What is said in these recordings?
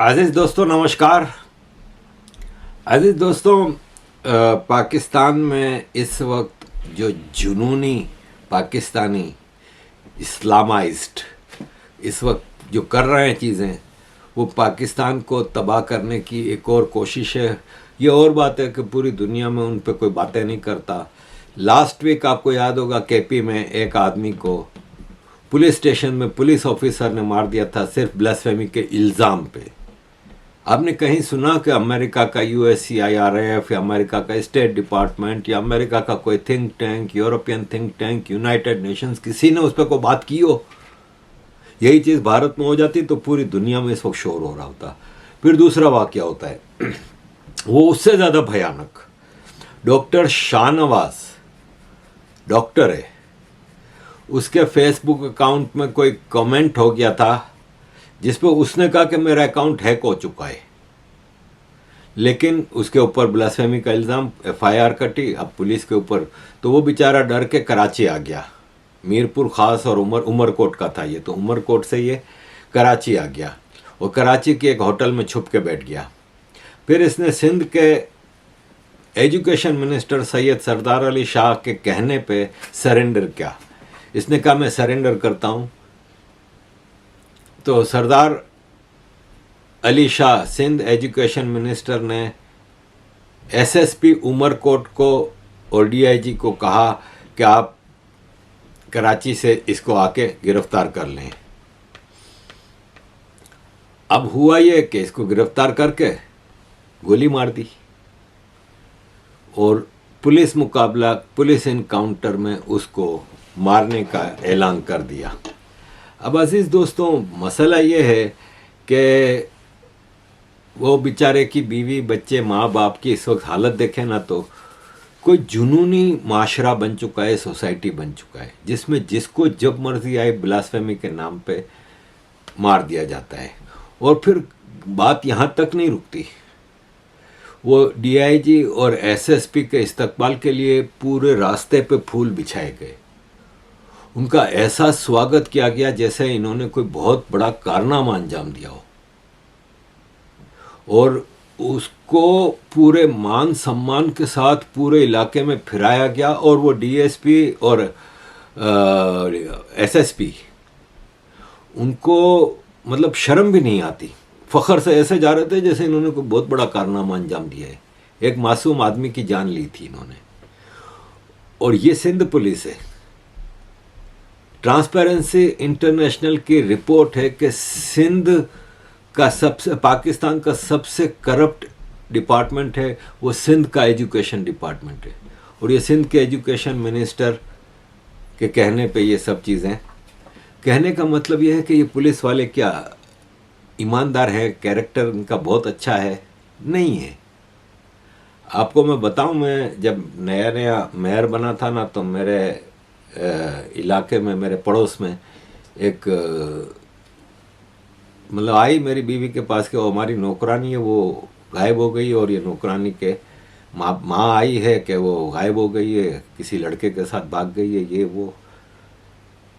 अजीज़ दोस्तों नमस्कार। अजीज़ दोस्तों, पाकिस्तान में इस वक्त जो जुनूनी पाकिस्तानी इस्लामाइज्ड इस वक्त जो कर रहे हैं चीज़ें, वो पाकिस्तान को तबाह करने की एक और कोशिश है। ये और बात है कि पूरी दुनिया में उन पर कोई बातें नहीं करता। लास्ट वीक आपको याद होगा केपी में एक आदमी को पुलिस स्टेशन में पुलिस ऑफिसर ने मार दिया था सिर्फ ब्लास्फेमी के इल्ज़ाम पे। आपने कहीं सुना कि अमेरिका का USCIRF या अमेरिका का स्टेट डिपार्टमेंट या अमेरिका का कोई think tank, European think tank, United Nations, किसी ने उस पर कोई बात की हो? यही चीज़ भारत में हो जाती तो पूरी दुनिया में इस वक्त शोर हो रहा होता। फिर दूसरा वाकया होता है वो उससे ज़्यादा भयानक। डॉक्टर शाहनवाज डॉक्टर है, उसके फेसबुक अकाउंट में कोई कमेंट हो गया था जिस पर उसने कहा कि मेरा अकाउंट हैक हो चुका है, लेकिन उसके ऊपर ब्लास्फेमी का इल्ज़ाम FIR कटी अब पुलिस के ऊपर। तो वो बेचारा डर के कराची आ गया। मीरपुर ख़ास और उमरकोट का था ये, तो उमरकोट से ये कराची आ गया और कराची के एक होटल में छुप के बैठ गया। फिर इसने सिंध के एजुकेशन मिनिस्टर सैयद सरदार अली शाह के कहने पे सरेंडर किया। इसने कहा मैं सरेंडर करता हूँ। तो सरदार अली शाह सिंध एजुकेशन मिनिस्टर ने SSP उमरकोट को और DIG को कहा कि आप कराची से इसको आके गिरफ्तार कर लें। अब हुआ ये कि इसको गिरफ्तार करके गोली मार दी और पुलिस मुकाबला, पुलिस इनकाउंटर में उसको मारने का ऐलान कर दिया। अब अजीज़ दोस्तों, मसला ये है कि वो बेचारे की बीवी बच्चे माँ बाप की इस वक्त हालत देखें ना, तो कोई जुनूनी माशरा बन चुका है, सोसाइटी बन चुका है, जिसमें जिसको जब मर्जी आए ब्लास्फेमी के नाम पे मार दिया जाता है। और फिर बात यहाँ तक नहीं रुकती, वो DIG और SSP के इस्तकबाल के लिए पूरे रास्ते पे फूल बिछाए गए। उनका ऐसा स्वागत किया गया जैसे इन्होंने कोई बहुत बड़ा कारनामा अंजाम दिया हो, और उसको पूरे मान सम्मान के साथ पूरे इलाके में फिराया गया। और वो DSP और SSP उनको मतलब शर्म भी नहीं आती, फ़ख्र से ऐसे जा रहे थे जैसे इन्होंने कोई बहुत बड़ा कारनामा अंजाम दिया है। एक मासूम आदमी की जान ली थी इन्होंने। और ये सिंध पुलिस है। ट्रांसपेरेंसी इंटरनेशनल की रिपोर्ट है कि सिंध का पाकिस्तान का सबसे करप्ट डिपार्टमेंट है वो सिंध का एजुकेशन डिपार्टमेंट है। और ये सिंध के एजुकेशन मिनिस्टर के कहने पे ये सब चीज़ें, कहने का मतलब ये है कि ये पुलिस वाले क्या ईमानदार है, कैरेक्टर इनका बहुत अच्छा है? नहीं है। आपको मैं बताऊं, मैं जब नया नया मेयर बना था ना, तो मेरे इलाके में, मेरे पड़ोस में एक मतलब आई मेरी बीवी के पास कि वो हमारी नौकरानी है, वो गायब हो गई। और ये नौकरानी के माँ आई है कि वो गायब हो गई है, किसी लड़के के साथ भाग गई है, ये वो।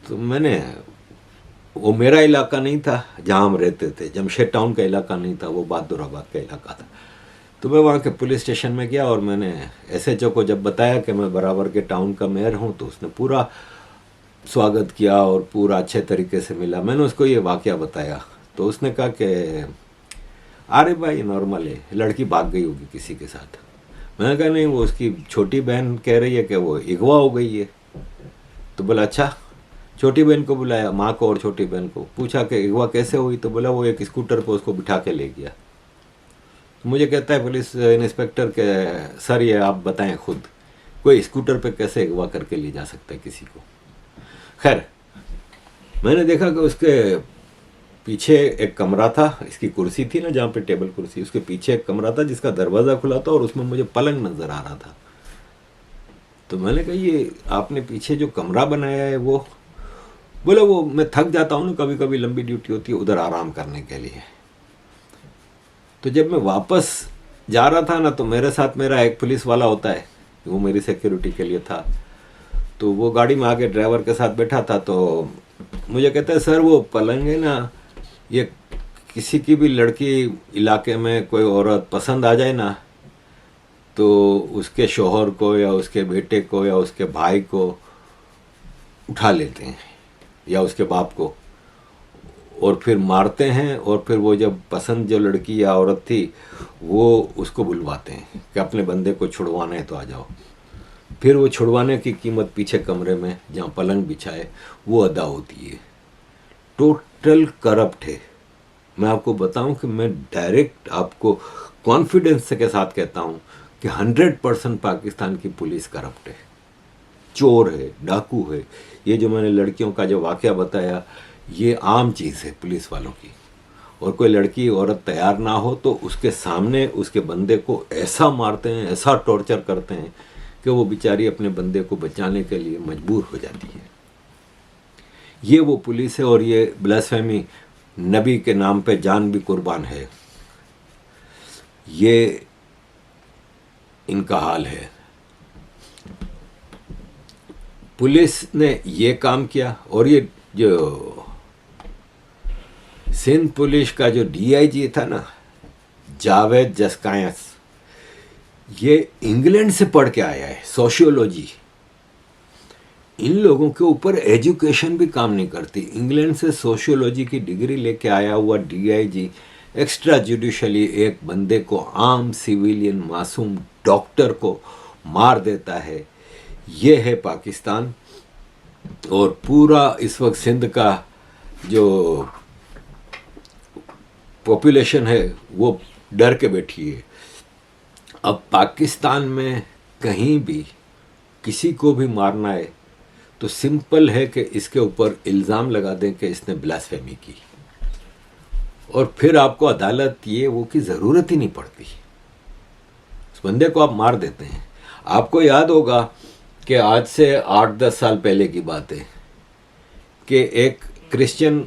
तो मैंने, वो मेरा इलाका नहीं था जहाँ हम रहते थे, जमशेद टाउन का इलाका नहीं था, वो बहादुराबाद का इलाका था। तो मैं वहाँ के पुलिस स्टेशन में गया और मैंने SHO को जब बताया कि मैं बराबर के टाउन का मेयर हूँ, तो उसने पूरा स्वागत किया और पूरा अच्छे तरीके से मिला। मैंने उसको ये वाकया बताया तो उसने कहा कि अरे भाई नॉर्मल है, लड़की भाग गई होगी किसी के साथ। मैंने कहा नहीं, वो उसकी छोटी बहन कह रही है कि वो अगवा हो गई है। तो बोला अच्छा। छोटी बहन को बुलाया, माँ को और छोटी बहन को, पूछा कि अगवा कैसे हुई? तो बोला वो एक स्कूटर पर उसको बिठा के ले गया। मुझे कहता है पुलिस इंस्पेक्टर के सर ये आप बताएं खुद, कोई स्कूटर पे कैसे अगवा करके ले जा सकता है किसी को? खैर, मैंने देखा कि उसके पीछे एक कमरा था, इसकी कुर्सी थी ना जहाँ पे टेबल कुर्सी, उसके पीछे एक कमरा था जिसका दरवाज़ा खुला था और उसमें मुझे पलंग नज़र आ रहा था। तो मैंने कहा ये आपने पीछे जो कमरा बनाया है वो? बोला वो मैं थक जाता हूँ ना, कभी कभी लंबी ड्यूटी होती है, उधर आराम करने के लिए। तो जब मैं वापस जा रहा था ना, तो मेरे साथ मेरा एक पुलिस वाला होता है, वो मेरी सिक्योरिटी के लिए था। तो वो गाड़ी में आके ड्राइवर के साथ बैठा था, तो मुझे कहता है सर वो पलंग है ना, ये किसी की भी लड़की इलाके में कोई औरत पसंद आ जाए ना, तो उसके शोहर को या उसके बेटे को या उसके भाई को उठा लेते हैं या उसके बाप को, और फिर मारते हैं। और फिर वो जब पसंद जो लड़की या औरत थी वो उसको बुलवाते हैं कि अपने बंदे को छुड़वाना है तो आ जाओ। फिर वो छुड़वाने की कीमत पीछे कमरे में जहाँ पलंग बिछाए वो अदा होती है। टोटल करप्ट है। मैं आपको बताऊं कि मैं डायरेक्ट आपको कॉन्फिडेंस के साथ कहता हूं कि 100% पाकिस्तान की पुलिस करप्ट है, चोर है, डाकू है। ये जो मैंने लड़कियों का जो वाकया बताया ये आम चीज़ है पुलिस वालों की। और कोई लड़की औरत तैयार ना हो तो उसके सामने उसके बंदे को ऐसा मारते हैं, ऐसा टॉर्चर करते हैं कि वो बेचारी अपने बंदे को बचाने के लिए मजबूर हो जाती है। ये वो पुलिस है। और ये ब्लास्फेमी, नबी के नाम पे जान भी कुर्बान है, ये इनका हाल है। पुलिस ने ये काम किया। और ये जो सिंध पुलिस का जो डीआईजी था ना, जावेद जस्कायस, ये इंग्लैंड से पढ़ के आया है सोशियोलॉजी। इन लोगों के ऊपर एजुकेशन भी काम नहीं करती। इंग्लैंड से सोशियोलॉजी की डिग्री लेके आया हुआ डीआईजी एक्स्ट्रा जुडिशली एक बंदे को, आम सिविलियन मासूम डॉक्टर को मार देता है। ये है पाकिस्तान। और पूरा इस वक्त सिंध का जो पॉपुलेशन है वो डर के बैठी है। अब पाकिस्तान में कहीं भी किसी को भी मारना है तो सिंपल है कि इसके ऊपर इल्ज़ाम लगा दें कि इसने ब्लास्फेमी की, और फिर आपको अदालत ये वो की ज़रूरत ही नहीं पड़ती। उस बंदे को आप मार देते हैं। आपको याद होगा कि आज से 8-10 साल पहले की बात है कि एक क्रिश्चियन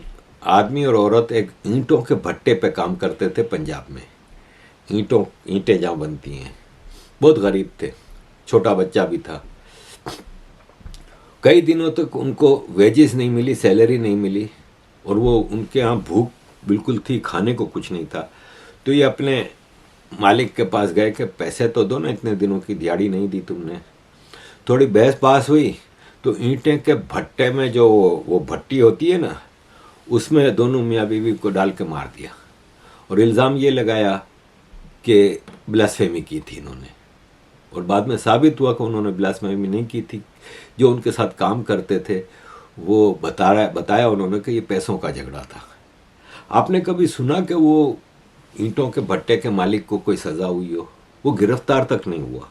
आदमी और औरत एक ईंटों के भट्टे पे काम करते थे पंजाब में। ईंटें जहाँ बनती हैं। बहुत गरीब थे, छोटा बच्चा भी था। कई दिनों तक उनको वेजेस नहीं मिली, सैलरी नहीं मिली, और वो उनके यहाँ भूख बिल्कुल थी, खाने को कुछ नहीं था। तो ये अपने मालिक के पास गए कि पैसे तो दो ना, इतने दिनों की दिहाड़ी नहीं दी तुमने। थोड़ी बहस पास हुई तो ईंटें के भट्टे में जो वो भट्टी होती है ना, उसमें दोनों मियाँ बीवी को डाल के मार दिया। और इल्ज़ाम ये लगाया कि ब्लास्फेमी की थी इन्होंने। और बाद में साबित हुआ कि उन्होंने ब्लास्फेमी नहीं की थी। जो उनके साथ काम करते थे वो बताया उन्होंने कि ये पैसों का झगड़ा था। आपने कभी सुना कि वो ईंटों के भट्टे के मालिक को कोई सज़ा हुई हो? वो गिरफ्तार तक नहीं हुआ।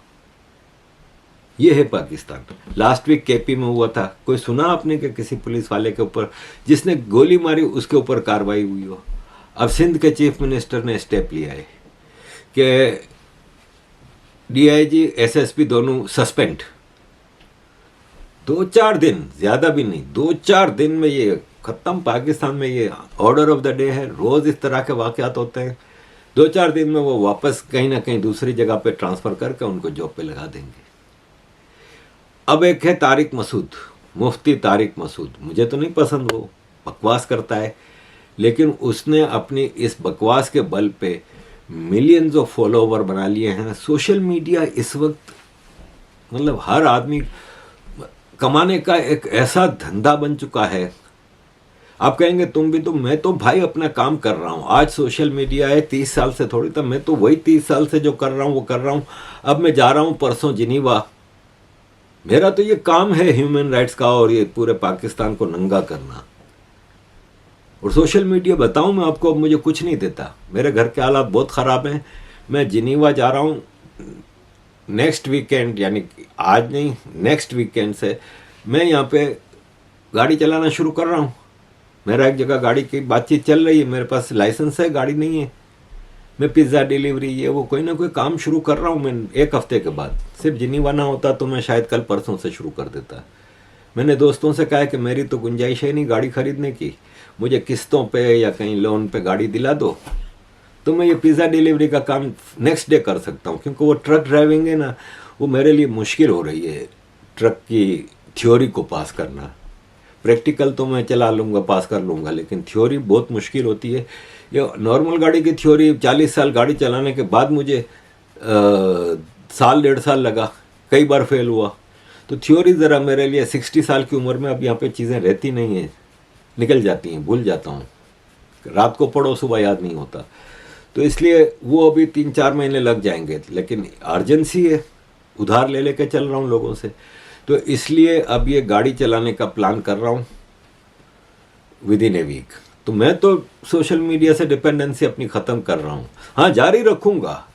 ये है पाकिस्तान। लास्ट वीक केपी में हुआ था। कोई सुना आपने कि किसी पुलिस वाले के ऊपर जिसने गोली मारी उसके ऊपर कार्रवाई हुई हो? अब सिंध के चीफ मिनिस्टर ने स्टेप लिया है कि डीआईजी एसएसपी दोनों सस्पेंड। 2-4 दिन, ज़्यादा भी नहीं, 2-4 दिन में ये ख़त्म। पाकिस्तान में ये ऑर्डर ऑफ द डे है। रोज़ इस तरह के वाक़यात होते हैं। 2-4 दिन में वो वापस कहीं ना कहीं दूसरी जगह पे ट्रांसफ़र करके उनको जॉब पे लगा देंगे। अब एक है तारिक मसूद, मुफ्ती तारिक मसूद। मुझे तो नहीं पसंद, वो बकवास करता है, लेकिन उसने अपनी इस बकवास के बल पे मिलियंस ऑफ फॉलोवर बना लिए हैं। सोशल मीडिया इस वक्त मतलब हर आदमी कमाने का एक ऐसा धंधा बन चुका है। आप कहेंगे तुम भी तो, मैं तो भाई अपना काम कर रहा हूँ। आज सोशल मीडिया है, 30 साल से थोड़ी था। मैं तो वही 30 साल से जो कर रहा हूँ वो कर रहा हूँ। अब मैं जा रहा हूँ परसों जिनीवा। मेरा तो ये काम है ह्यूमन राइट्स का, और ये पूरे पाकिस्तान को नंगा करना। और सोशल मीडिया बताऊं मैं आपको, अब मुझे कुछ नहीं देता। मेरे घर के हालात बहुत ख़राब हैं। मैं जिनीवा जा रहा हूँ नेक्स्ट वीकेंड, यानी आज नहीं, नेक्स्ट वीकेंड से मैं यहाँ पे गाड़ी चलाना शुरू कर रहा हूँ। मेरा एक जगह गाड़ी की बातचीत चल रही है, मेरे पास लाइसेंस है, गाड़ी नहीं है। मैं पिज़्ज़ा डिलीवरी ये वो कोई ना कोई काम शुरू कर रहा हूँ मैं 1 हफ्ते के बाद। सिर्फ जिनीवा ना होता तो मैं शायद कल परसों से शुरू कर देता। मैंने दोस्तों से कहा कि मेरी तो गुंजाइश है नहीं गाड़ी खरीदने की, मुझे किस्तों पे या कहीं लोन पे गाड़ी दिला दो, तो मैं ये पिज़्ज़ा डिलीवरी का काम नेक्स्ट डे कर सकता हूँ। क्योंकि वो ट्रक ड्राइविंग है ना, वो मेरे लिए मुश्किल हो रही है, ट्रक की थ्योरी को पास करना। प्रैक्टिकल तो मैं चला लूँगा, पास कर लूँगा, लेकिन थ्योरी बहुत मुश्किल होती है। ये नॉर्मल गाड़ी की थ्योरी 40 साल गाड़ी चलाने के बाद मुझे साल 1.5 साल लगा, कई बार फेल हुआ। तो थ्योरी ज़रा मेरे लिए 60 साल की उम्र में अब यहाँ पे चीज़ें रहती नहीं हैं, निकल जाती हैं, भूल जाता हूँ, रात को पढ़ो सुबह याद नहीं होता। तो इसलिए वो अभी 3-4 महीने लग जाएंगे, लेकिन अर्जेंसी है, उधार ले लेके चल रहा हूँ लोगों से। तो इसलिए अब ये गाड़ी चलाने का प्लान कर रहा हूँ विद इन ए वीक। तो मैं तो सोशल मीडिया से डिपेंडेंसी अपनी ख़त्म कर रहा हूँ। हाँ, जारी रखूँगा,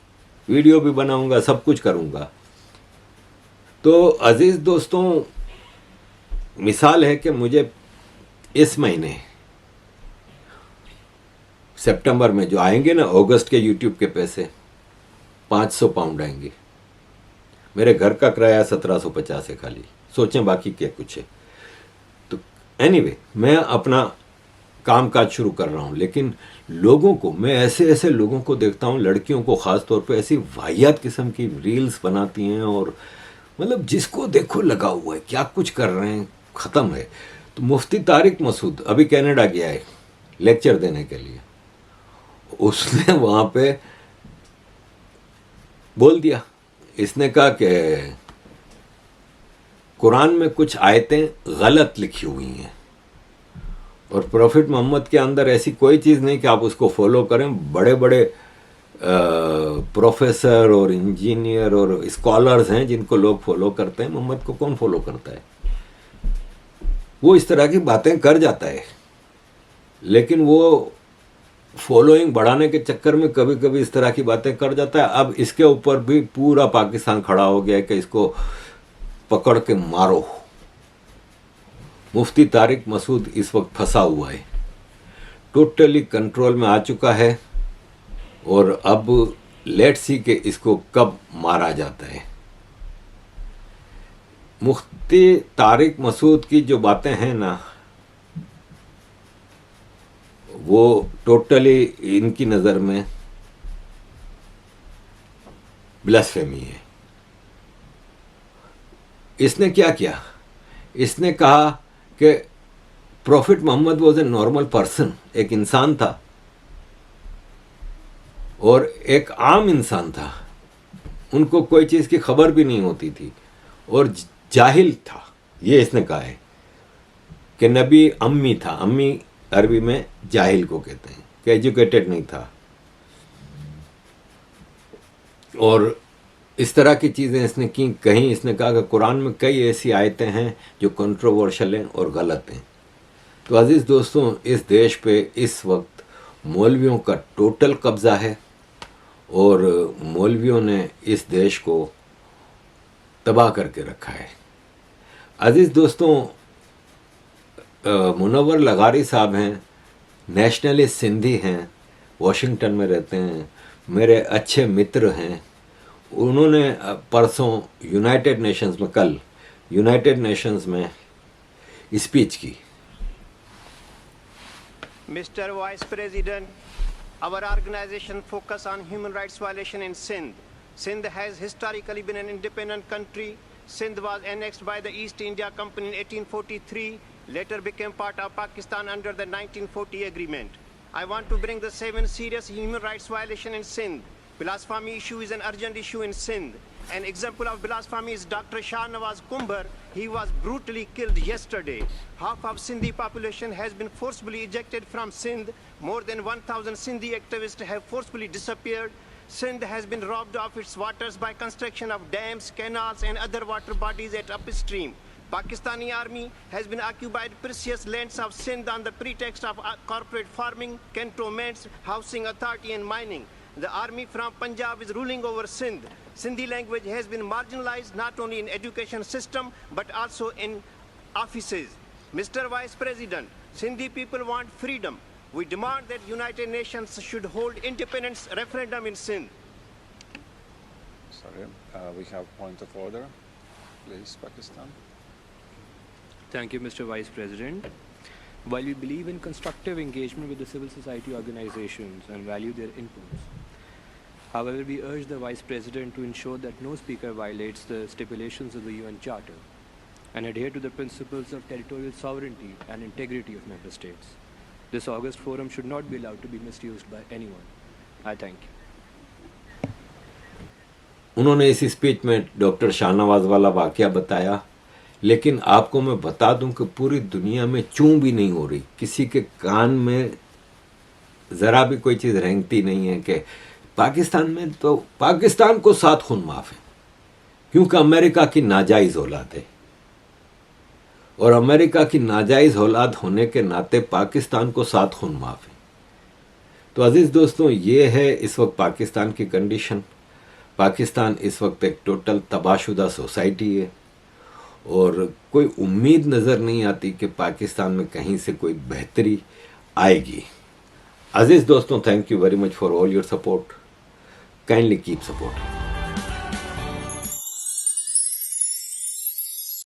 वीडियो भी बनाऊँगा, सब कुछ करूँगा। तो अजीज़ दोस्तों, मिसाल है कि मुझे इस महीने सितंबर में जो आएंगे ना, अगस्त के यूट्यूब के पैसे 500 पाउंड आएंगे। मेरे घर का किराया 1750 है खाली, सोचें बाकी क्या कुछ है। तो एनीवे, मैं अपना काम काज शुरू कर रहा हूँ, लेकिन लोगों को, मैं ऐसे ऐसे लोगों को देखता हूँ, लड़कियों को ख़ास तौर पे, ऐसी वाहियात किस्म की रील्स बनाती हैं और मतलब जिसको देखो लगा हुआ है, क्या कुछ कर रहे हैं, ख़त्म है। तो मुफ्ती तारिक मसूद अभी कनाडा गया है लेक्चर देने के लिए। उसने वहाँ पे बोल दिया, इसने कहा कि कुरान में कुछ आयतें गलत लिखी हुई हैं और प्रॉफिट मोहम्मद के अंदर ऐसी कोई चीज़ नहीं कि आप उसको फॉलो करें। बड़े बड़े प्रोफेसर और इंजीनियर और स्कॉलर्स हैं जिनको लोग फॉलो करते हैं, मोहम्मद को कौन फॉलो करता है? वो इस तरह की बातें कर जाता है, लेकिन वो फॉलोइंग बढ़ाने के चक्कर में कभी कभी इस तरह की बातें कर जाता है। अब इसके ऊपर भी पूरा पाकिस्तान खड़ा हो गया है कि इसको पकड़ के मारो। मुफ्ती तारिक मसूद इस वक्त फंसा हुआ है, टोटली कंट्रोल में आ चुका है और अब लेट्स सी कि इसको कब मारा जाता है। मुफ्ती तारिक मसूद की जो बातें हैं ना, वो टोटली इनकी नज़र में ब्लास्फेमी है। इसने क्या किया? इसने कहा कि prophet Mohammad was a normal person, एक इंसान था और एक आम इंसान था, उनको कोई चीज़ की खबर भी नहीं होती थी और जाहिल था। ये इसने कहा है कि नबी अम्मी था, अम्मी अरबी में जाहिल को कहते हैं, कि एजुकेटेड नहीं था। और इस तरह की चीज़ें इसने की। कहीं इसने कहा कि कुरान में कई ऐसी आयतें हैं जो कंट्रोवर्शियल हैं और गलत हैं। तो अजीज़ दोस्तों, इस देश पे इस वक्त मौलवियों का टोटल कब्ज़ा है और मौलवियों ने इस देश को तबाह करके रखा है। अजीज़ दोस्तों, मुनव्वर लगारी साहब हैं, नेशनलिस्ट सिंधी हैं, वॉशिंगटन में रहते हैं, मेरे अच्छे मित्र हैं। उन्होंने परसों यूनाइटेड नेशंस में, कल यूनाइटेड नेशंस में स्पीच की। Mr. Vice President, our organization focus on human rights violation in Sindh. Sindh has historically been an independent country. Sindh was annexed by the East India Company in 1843, later became part of Pakistan under the 1940 agreement. I want to bring the 7 serious human rights violation in Sindh. Blasphemy issue is an urgent issue in Sindh. An example of blasphemy is Dr. Shah Nawaz Kumbhar. He was brutally killed yesterday. Half of Sindhi population has been forcibly ejected from Sindh. More than 1,000 Sindhi activists have forcibly disappeared. Sindh has been robbed of its waters by construction of dams, canals and other water bodies at upstream. Pakistani army has been occupied precious lands of Sindh on the pretext of corporate farming, cantonments, housing authority and mining. The army from Punjab is ruling over Sindh. Sindhi language has been marginalized not only in education system but also in offices. Mr. Vice President, Sindhi people want freedom. We demand that United Nations should hold independence referendum in Sindh. Sorry, we have point of order. Please, Pakistan. Thank you, Mr. Vice President. While we believe in constructive engagement with the civil society organizations and value their inputs, however, we urge the Vice President to ensure that no speaker violates the stipulations of the UN Charter. and adhere to the principles of territorial sovereignty and integrity of member states. This August forum should not be allowed to be misused by anyone. I thank you. उन्होंने इस speech में doctor Shahnawaz वाला वाकया बताया, लेकिन आपको मैं बता दूं कि पूरी दुनिया में चूं भी नहीं हो रही, किसी के कान में ज़रा भी कोई चीज़ रेंगती नहीं है कि पाकिस्तान में तो पाकिस्तान को 7 खून माफ़ है, क्योंकि अमेरिका की नाजायज़ औलाद है, और अमेरिका की नाजायज़ औलाद होने के नाते पाकिस्तान को 7 खून माफ़ है। तो अज़ीज़ दोस्तों, ये है इस वक्त पाकिस्तान की कंडीशन। पाकिस्तान इस वक्त एक टोटल तबाहशुदा सोसाइटी है और कोई उम्मीद नज़र नहीं आती कि पाकिस्तान में कहीं से कोई बेहतरी आएगी। अज़ीज़ दोस्तों, thank you very much for all your support. Kindly keep support.